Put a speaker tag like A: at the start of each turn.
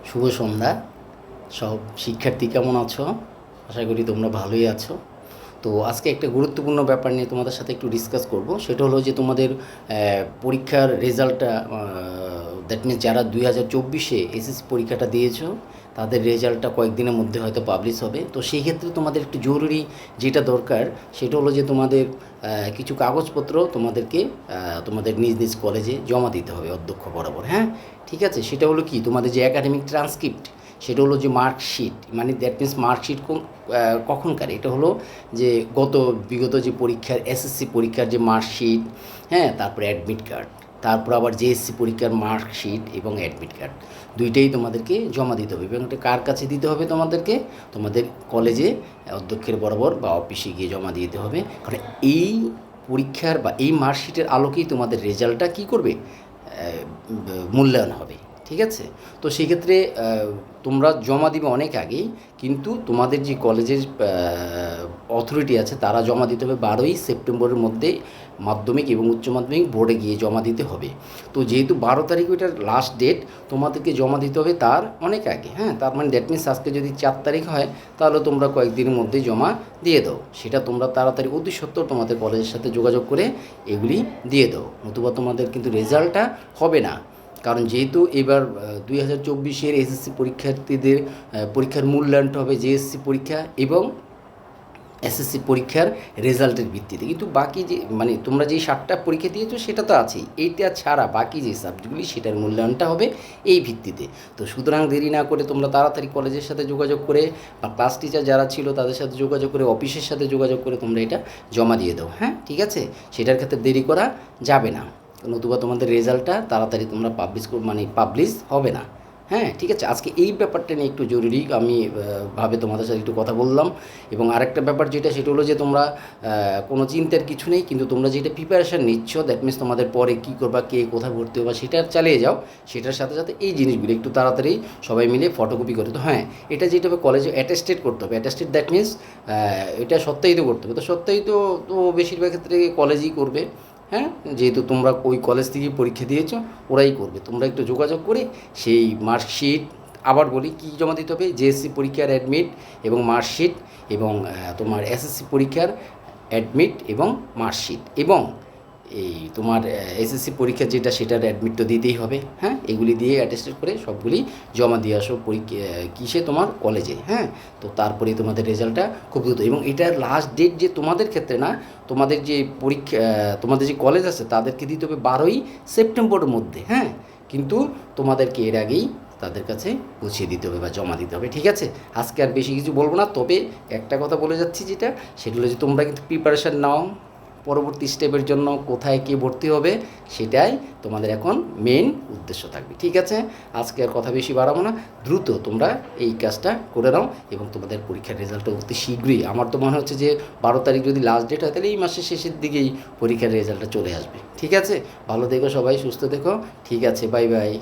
A: শুভ সন্ধ্যা। সব শিক্ষার্থী কেমন আছো? আশা করি তোমরা ভালোই আছো। তো আজকে একটা গুরুত্বপূর্ণ ব্যাপার নিয়ে তোমাদের সাথে একটু ডিসকাস করব। সেটা হলো যে তোমাদের পরীক্ষার রেজাল্টটা, দ্যাট মিনস যারা 2024-এ এসএসসি পরীক্ষাটা দিয়েছো তাদের রেজাল্টটা কয়েকদিনের মধ্যে হয়তো পাবলিশ হবে। তো সেই ক্ষেত্রে তোমাদের একটু জরুরি যেটা দরকার সেটা হলো যে তোমাদের কিছু কাগজপত্র তোমাদেরকে তোমাদের নিজ নিজ কলেজে জমা দিতে হবে অধ্যক্ষ বরাবর। হ্যাঁ, ঠিক আছে। সেটা হলো কি, তোমাদের যে একাডেমিক ট্রান্সক্রিপ্ট, সেটা হলো যে মার্কশিট, মানে দ্যাট মিন্স মার্কশিট কখনকার, এটা হলো যে বিগত যে পরীক্ষার এসএসসি পরীক্ষার যে মার্কশিট, হ্যাঁ, তারপরে অ্যাডমিট কার্ড, তারপর আবার জেএসসি পরীক্ষার মার্কশিট এবং অ্যাডমিট কার্ড, দুইটাই তোমাদেরকে জমা দিতে হবে। এবং এটা কার কাছে দিতে হবে? তোমাদেরকে তোমাদের কলেজে অধ্যক্ষের বরাবর বা অফিসে গিয়ে জমা দিতে হবে। কারণ এই পরীক্ষার বা এই মার্কশিটের আলোকেই তোমাদের রেজাল্টটা কী করবে, মূল্যায়ন হবে। ঠিক আছে। তো সেক্ষেত্রে তোমরা জমা দিবে অনেক আগেই, কিন্তু তোমাদের যে কলেজের অথরিটি আছে তারা জমা দিতে হবে 12ই সেপ্টেম্বরের মধ্যে। মাধ্যমিক এবং উচ্চ মাধ্যমিক বোর্ডে গিয়ে জমা দিতে হবে। তো যেহেতু 12 তারিখ ওইটার লাস্ট ডেট, তোমাদেরকে জমা দিতে হবে তার অনেক আগে। হ্যাঁ, তার মানে দ্যাট মিনস আজকে যদি 4 তারিখ হয় তাহলে তোমরা কয়েকদিনের মধ্যেই জমা দিয়ে দাও। সেটা তোমরা তাড়াতাড়ি অতি সত্বর তোমাদের কলেজের সাথে যোগাযোগ করে এগুলি দিয়ে দাও, নতুবা তোমাদের কিন্তু রেজাল্টটা হবে না। কারণ যেহেতু এবার 2024-এর এসএসসি পরীক্ষার্থীদের পরীক্ষার মূল্যায়নটা হবে জেএসসি পরীক্ষা এবং এসএসসি পরীক্ষার রেজাল্টের ভিত্তিতে। কিন্তু বাকি যে মানে তোমরা যেই 7টা পরীক্ষা দিয়েছো সেটা তো আছেই, এইটা ছাড়া বাকি যে সাবজেক্টগুলি সেটার মূল্যায়নটা হবে এই ভিত্তিতে। তো সুতরাং দেরি না করে তোমরা তাড়াতাড়ি কলেজের সাথে যোগাযোগ করে বা ক্লাস টিচার যারা ছিল তাদের সাথে যোগাযোগ করে, অফিসের সাথে যোগাযোগ করে তোমরা এটা জমা দিয়ে দাও। হ্যাঁ, ঠিক আছে। সেটার ক্ষেত্রে দেরি করা যাবে না, নতুবা তোমাদের রেজাল্টটা তাড়াতাড়ি তোমরা পাবলিশ হবে না। হ্যাঁ, ঠিক আছে। আজকে এই ব্যাপারটা নিয়ে একটু জরুরি আমি ভাবে তোমাদের সাথে একটু কথা বললাম। এবং আরেকটা ব্যাপার যেটা, সেটা হলো যে তোমরা কোনো চিন্তার কিছু নেই, কিন্তু তোমরা যেটা প্রিপারেশান নিচ্ছ, দ্যাট মিনস তোমাদের পরে কী করবা, কে কোথায় ভর্তি হবা, সেটা চালিয়ে যাও। সেটার সাথে সাথে এই জিনিসগুলো একটু তাড়াতাড়ি সবাই মিলে ফটোকপি করতে। তো হ্যাঁ, এটা যেটা হবে কলেজে অ্যাটেস্টেড করতে হবে। অ্যাটেস্টেড দ্যাট মিনস এটা সত্যায়িত করতে হবে। তো সত্যায়িত তো বেশিরভাগ ক্ষেত্রে কলেজই করবে। হ্যাঁ, যেহেতু তোমরা ওই কলেজ থেকে পরীক্ষা দিয়েছো, ওরাই করবে। তোমরা একটু যোগাযোগ করে সেই মার্কশিট, আবার বলি কী জমা দিতে হবে, জেএসসি পরীক্ষার অ্যাডমিট এবং মার্কশিট, এবং তোমার এসএসসি পরীক্ষার অ্যাডমিট এবং মার্কশিট, এবং এই তোমার এসএসসি পরীক্ষা যেটা সেটার অ্যাডমিট তো দিতেই হবে। হ্যাঁ, এগুলি দিয়ে অ্যাটেস্টেড করে সবগুলি জমা দিয়ে আসো পরীক্ষা কিসে, তোমার কলেজে। হ্যাঁ, তো তারপরেই তোমাদের রেজাল্টটা খুব দ্রুত। এবং এটার লাস্ট ডেট যে তোমাদের ক্ষেত্রে না, তোমাদের যে পরীক্ষা, তোমাদের যে কলেজ আছে তাদেরকে দিতে হবে 12ই সেপ্টেম্বরের মধ্যে। হ্যাঁ, কিন্তু তোমাদেরকে এর আগেই তাদের কাছে পৌঁছে দিতে হবে বা জমা দিতে হবে। ঠিক আছে। আজকে আর বেশি কিছু বলবো না, তবে একটা কথা বলে যাচ্ছি যেটা, সেগুলো যে তোমরা কিন্তু প্রিপারেশান নাও পরবর্তী স্টেপের জন্য, কোথায় কে ভর্তি হবে সেটাই তোমাদের এখন মেন উদ্দেশ্য থাকবে। ঠিক আছে। আজকে আর কথা বেশি বাড়াবো না, দ্রুত তোমরা এই কাজটা করে নাও এবং তোমাদের পরীক্ষার রেজাল্টটা অতি শীঘ্রই, আমার তো মনে হচ্ছে যে 12 তারিখ যদি লাস্ট ডেট হয় তাহলে এই মাসের শেষের দিকেই পরীক্ষার রেজাল্টটা চলে আসবে। ঠিক আছে। ভালো থেকো সবাই, সুস্থ থেকো। ঠিক আছে, বাই বাই।